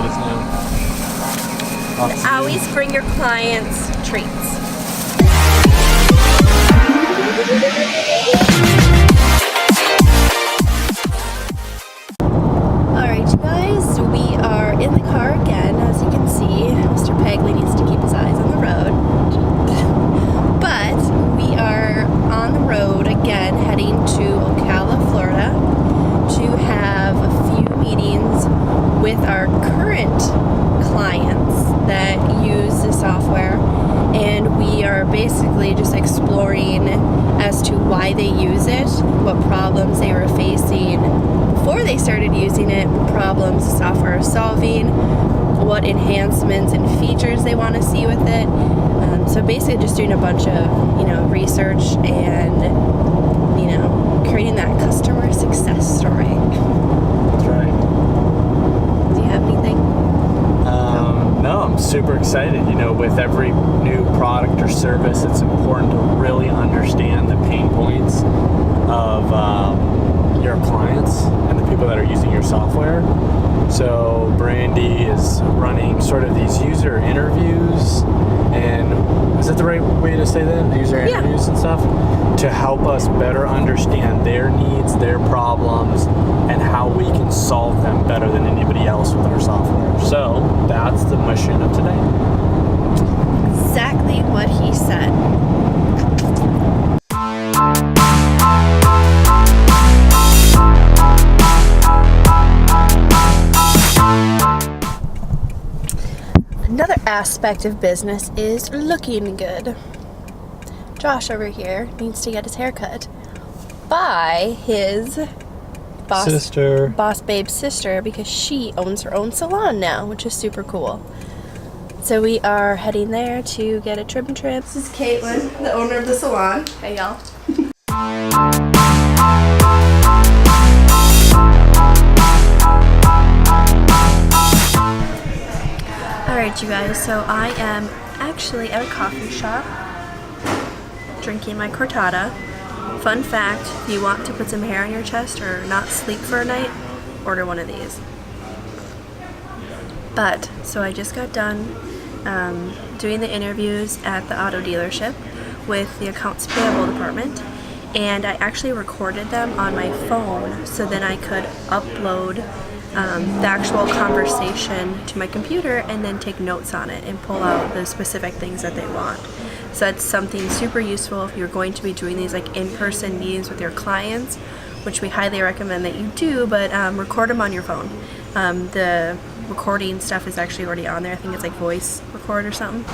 let us know. Always bring your clients treats. Alright, you guys, we are in the car again. As you can see, Mr. Pegley needs to keep his eyes on the road. But we are on the road again, heading to Ocala, Florida, to have a few meetings with our current clients that use the software, and we are basically just exploring as to why they use it, what problems they were facing before they started using it, what problems the software is solving, what enhancements and features they want to see with it. So basically just doing a bunch of, research and, creating that customer success story. That's right. Do you have anything? No, I'm super excited. With every new product or service, it's important to really understand the pain points of your clients and the people that are using your software. So Brandy is running sort of these user interviews, and is that the right way to say that? The user interviews and stuff? To help us better understand their needs, their problems, and how we can solve them better than anybody else with our software. So that's the mission of today. Exactly what he said. Another aspect of business is looking good. Josh over here needs to get his hair cut by his boss babe's sister, because she owns her own salon now, which is super cool. So we are heading there to get a trim. This is Caitlin, the owner of the salon. Hey y'all. Alright you guys, so I am actually at a coffee shop drinking my cortada. Fun fact, if you want to put some hair on your chest or not sleep for a night, order one of these. So I just got done doing the interviews at the auto dealership with the accounts payable department, and I actually recorded them on my phone so then I could upload the actual conversation to my computer and then take notes on it and pull out the specific things that they want. So that's something super useful if you're going to be doing these like in-person meetings with your clients, which we highly recommend that you do, but record them on your phone. The recording stuff is actually already on there. I think it's like voice record or something.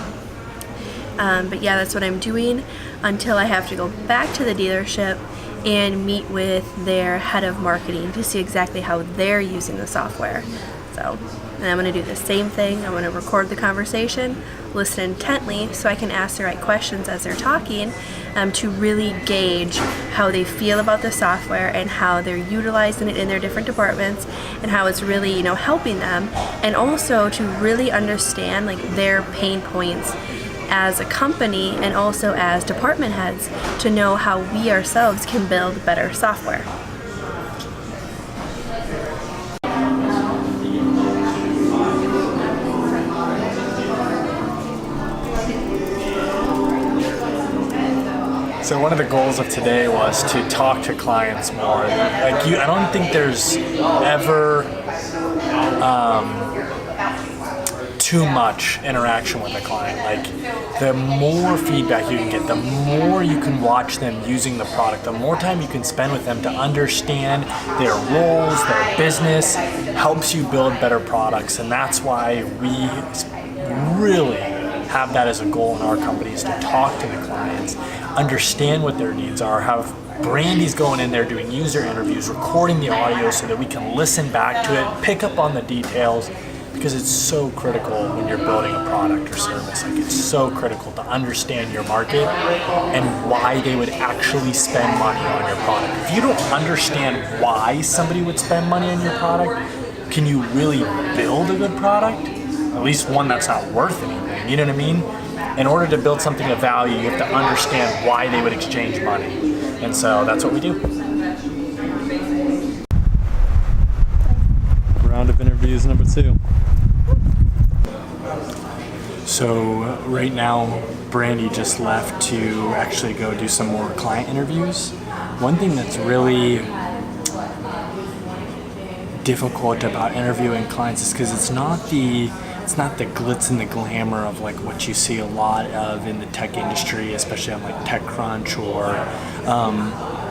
But yeah, that's what I'm doing until I have to go back to the dealership and meet with their head of marketing to see exactly how they're using the software. So, and I'm going to do the same thing. I'm going to record the conversation, listen intently so I can ask the right questions as they're talking, to really gauge how they feel about the software and how they're utilizing it in their different departments and how it's really, helping them, and also to really understand like their pain points as a company and also as department heads to know how we ourselves can build better software. So one of the goals of today was to talk to clients more. I don't think there's ever too much interaction with a client. Like, the more feedback you can get, the more you can watch them using the product, the more time you can spend with them to understand their roles, their business, helps you build better products. And that's why we really have that as a goal in our company, is to talk to the clients, understand what their needs are, have Brandy's going in there doing user interviews, recording the audio so that we can listen back to it, pick up on the details, because it's so critical when you're building a product or service. Like, it's so critical to understand your market and why they would actually spend money on your product. If you don't understand why somebody would spend money on your product, can you really build a good product? At least one that's not worth anything, you know what I mean? In order to build something of value, you have to understand why they would exchange money. And so that's what we do. Round of interviews number 2. So right now, Brandy just left to actually go do some more client interviews. One thing that's really difficult about interviewing clients is because it's not the glitz and the glamour of like what you see a lot of in the tech industry, especially on like TechCrunch or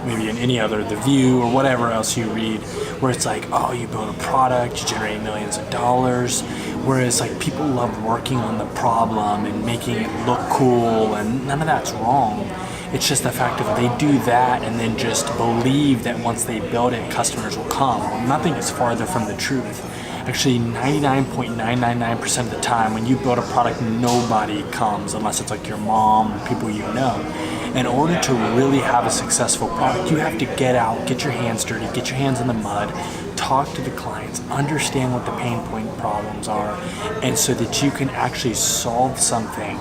maybe in any other, The View or whatever else you read, where it's like, oh, you build a product, you generate millions of dollars. Whereas like people love working on the problem and making it look cool, and none of that's wrong. It's just the fact that they do that and then just believe that once they build it, customers will come. Well, nothing is farther from the truth. Actually, 99.999% of the time, when you build a product, nobody comes unless it's like your mom or people you know. In order to really have a successful product, you have to get out, get your hands dirty, get your hands in the mud, talk to the clients, understand what the pain point problems are, and so that you can actually solve something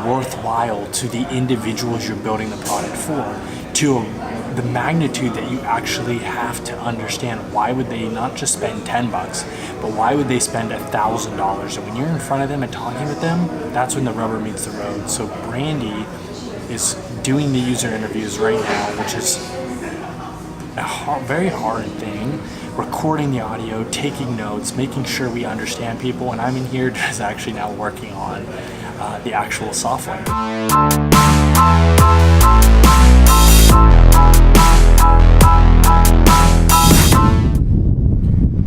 worthwhile to the individuals you're building the product for, to the magnitude that you actually have to understand why would they not just spend $10, but why would they spend $1,000? And when you're in front of them and talking with them, that's when the rubber meets the road. So Brandy is doing the user interviews right now, which is a very hard thing, recording the audio, taking notes, making sure we understand people, and I'm in here just actually now working on the actual software.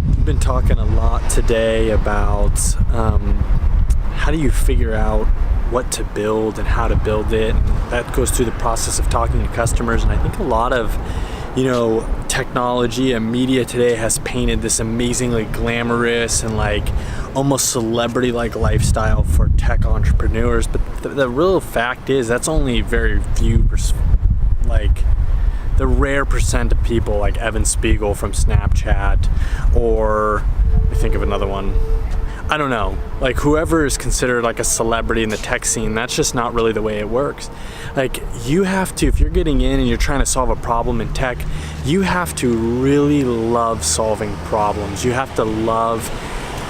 We've been talking a lot today about how do you figure out what to build and how to build it. And that goes through the process of talking to customers, and I think a lot of technology and media today has painted this amazingly glamorous and like almost celebrity-like lifestyle for tech entrepreneurs, but the real fact is that's only very few, like the rare percent of people like Evan Spiegel from Snapchat, or I think of another one, I don't know, like whoever is considered like a celebrity in the tech scene, that's just not really the way it works. Like you have to, if you're getting in and you're trying to solve a problem in tech, you have to really love solving problems. You have to love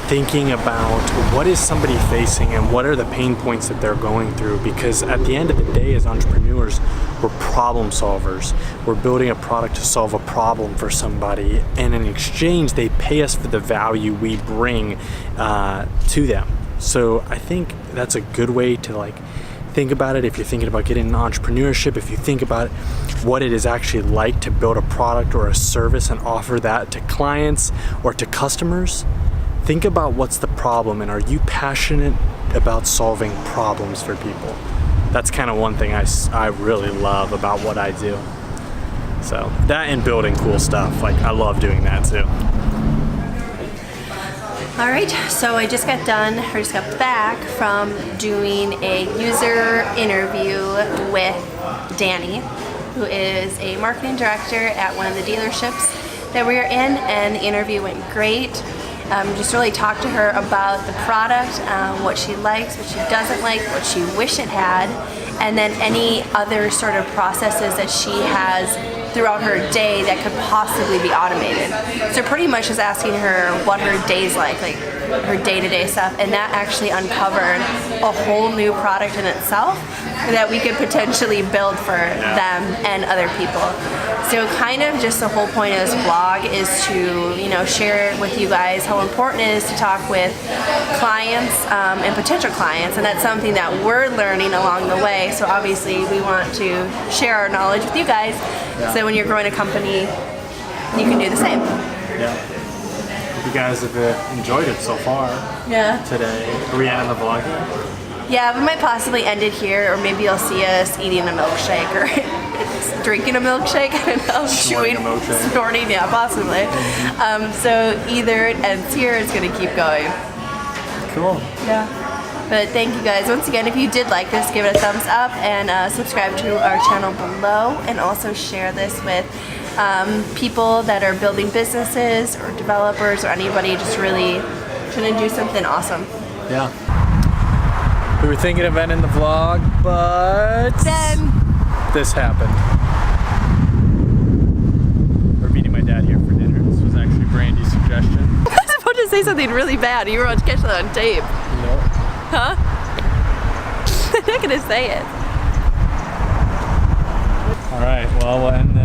thinking about what is somebody facing and what are the pain points that they're going through, because at the end of the day as entrepreneurs, we're problem solvers. We're building a product to solve a problem for somebody, and in exchange they pay us for the value we bring to them. So I think that's a good way to like think about it. If you're thinking about getting into entrepreneurship, if you think about what it is actually like to build a product or a service and offer that to clients or to customers, think about what's the problem and are you passionate about solving problems for people. That's kind of one thing I really love about what I do. So that and building cool stuff, like I love doing that too. All right, so I just got back from doing a user interview with Danny, who is a marketing director at one of the dealerships that we are in, and the interview went great. Just really talked to her about the product, what she likes, what she doesn't like, what she wish it had, and then any other sort of processes that she has throughout her day that could possibly be automated. So pretty much just asking her what her day's like her day-to-day stuff, and that actually uncovered a whole new product in itself that we could potentially build for them and other people. So kind of just the whole point of this vlog is to, share with you guys how important it is to talk with clients and potential clients, and that's something that we're learning along the way. So obviously we want to share our knowledge with you guys, so when you're growing a company, you can do the same. Yeah. You guys have enjoyed it so far. Yeah. Today. Are we ending the vlog here? Yeah, we might possibly end it here, or maybe you'll see us eating a milkshake or drinking a milkshake. I don't know, Snorting a milkshake. Snorting, yeah, possibly. So either it ends here, it's gonna keep going. Cool. Yeah. But thank you guys once again. If you did like this, give it a thumbs up and subscribe to our channel below, and also share this with people that are building businesses or developers or anybody just really trying to do something awesome. Yeah. We were thinking of ending the vlog, but then this happened. We're meeting my dad here for dinner. This was actually Brandy's suggestion. I was about to say something really bad. You were about to catch that on tape. No. Huh? I'm not gonna say it. All right, well, we'll end